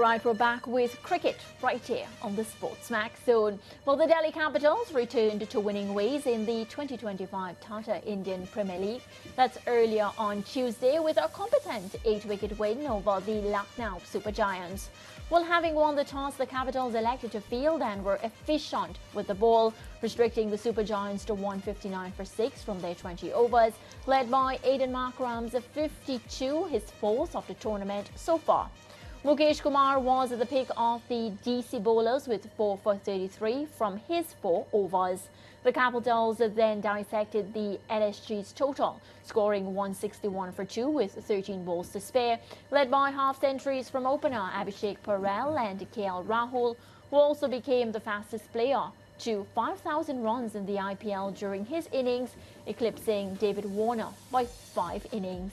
All right, we're back with cricket right here on the SportsMax Zone. Well, the Delhi Capitals returned to winning ways in the 2025 Tata Indian Premier League. That's earlier on Tuesday with a competent 8-wicket win over the Lucknow Super Giants. Well, having won the toss, the Capitals elected to field and were efficient with the ball, restricting the Super Giants to 159 for 6 from their 20 overs, led by Aiden Markram's 52, his fourth of the tournament so far. Mukesh Kumar was the pick of the DC bowlers with 4 for 33 from his 4 overs. The Capitals then dissected the LSG's total, scoring 161 for 2 with 13 balls to spare, led by half-centuries from opener Abhishek Parel and KL Rahul, who also became the fastest player to 5,000 runs in the IPL during his innings, eclipsing David Warner by 5 innings.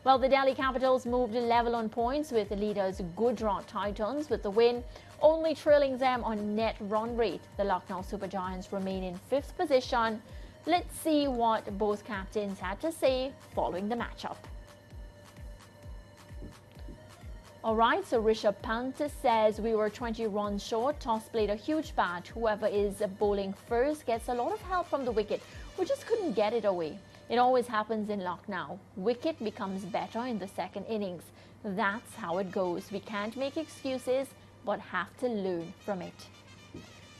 Well, the Delhi Capitals moved level on points with the leaders Gujarat Titans with the win, only trailing them on net run rate. The Lucknow Super Giants remain in 5th position. Let's see what both captains had to say following the matchup. All right, so Rishabh Pant says we were 20 runs short. Toss played a huge bat. Whoever is bowling first gets a lot of help from the wicket. We just couldn't get it away. It always happens in Lucknow. Wicket becomes better in the second innings. That's how it goes. We can't make excuses, but have to learn from it.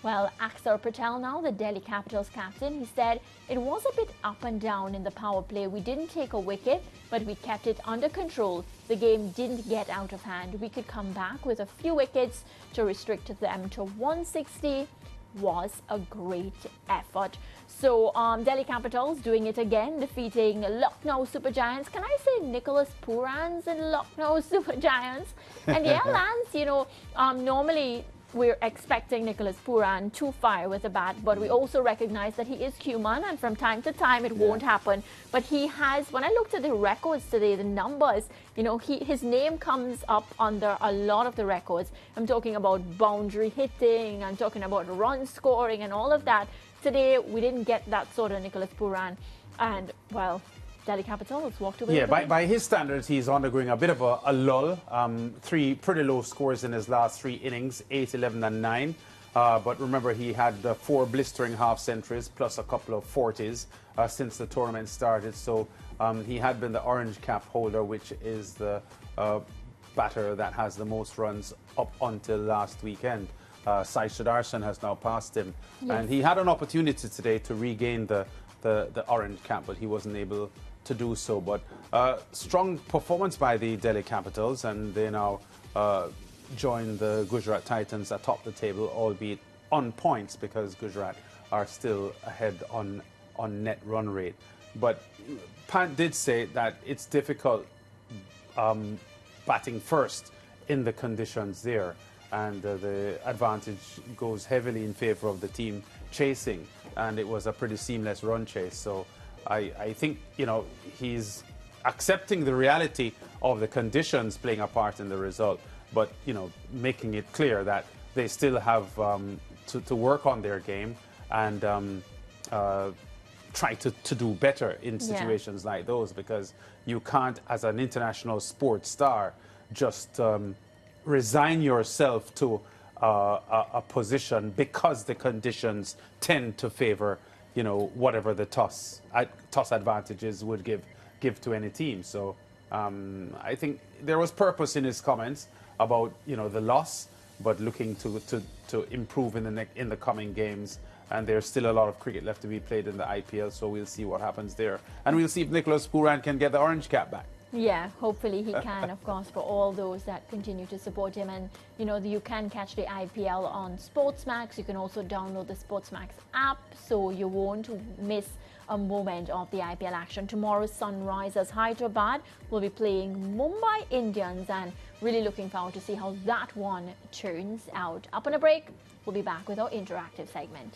Well, Axar Patel now, the Delhi Capitals captain, he said it was a bit up and down in the power play. We didn't take a wicket, but we kept it under control. The game didn't get out of hand. We could come back with a few wickets to restrict them to 160. Was a great effort. So Delhi Capitals doing it again, defeating Lucknow Super Giants. Can I say Nicholas Pooran's and Lucknow Super Giants? And yeah, Lance, normally we're expecting Nicholas Pooran to fire with a bat, but we also recognize that he is human and from time to time it won't happen. But he has, when I looked at the records today, the numbers, his name comes up under a lot of the records. I'm talking about boundary hitting, I'm talking about run scoring and all of that. Today, we didn't get that sort of Nicholas Pooran. And, well, Delhi Capitals walked away. Yeah, by his standards, he's undergoing a bit of a lull. 3 pretty low scores in his last 3 innings, 8, 11 and 9. But remember, he had 4 blistering half-centuries plus a couple of 40s since the tournament started. So he had been the orange cap holder, which is the batter that has the most runs up until last weekend. Sai Sudarshan has now passed him. Yes. And he had an opportunity today to regain the orange cap, but he wasn't able to do so. But strong performance by the Delhi Capitals, and they now join the Gujarat Titans atop the table, albeit on points because Gujarat are still ahead on net run rate. But Pant did say that it's difficult batting first in the conditions there, and the advantage goes heavily in favor of the team chasing, and it was a pretty seamless run chase. So I think, he's accepting the reality of the conditions playing a part in the result, but, making it clear that they still have to work on their game and try to do better in situations like those, because you can't, as an international sports star, just resign yourself to a position because the conditions tend to favor, whatever the toss advantages would give to any team. So I think there was purpose in his comments about the loss, but looking to improve in the coming games. And there's still a lot of cricket left to be played in the IPL, so we'll see what happens there. And we'll see if Nicholas Pooran can get the orange cap back. Yeah, hopefully he can, of course, for all those that continue to support him. And, you can catch the IPL on SportsMax. You can also download the SportsMax app, so you won't miss a moment of the IPL action. Tomorrow, Sunrisers Hyderabad will be playing Mumbai Indians, and really looking forward to see how that one turns out. Up on a break, we'll be back with our interactive segment.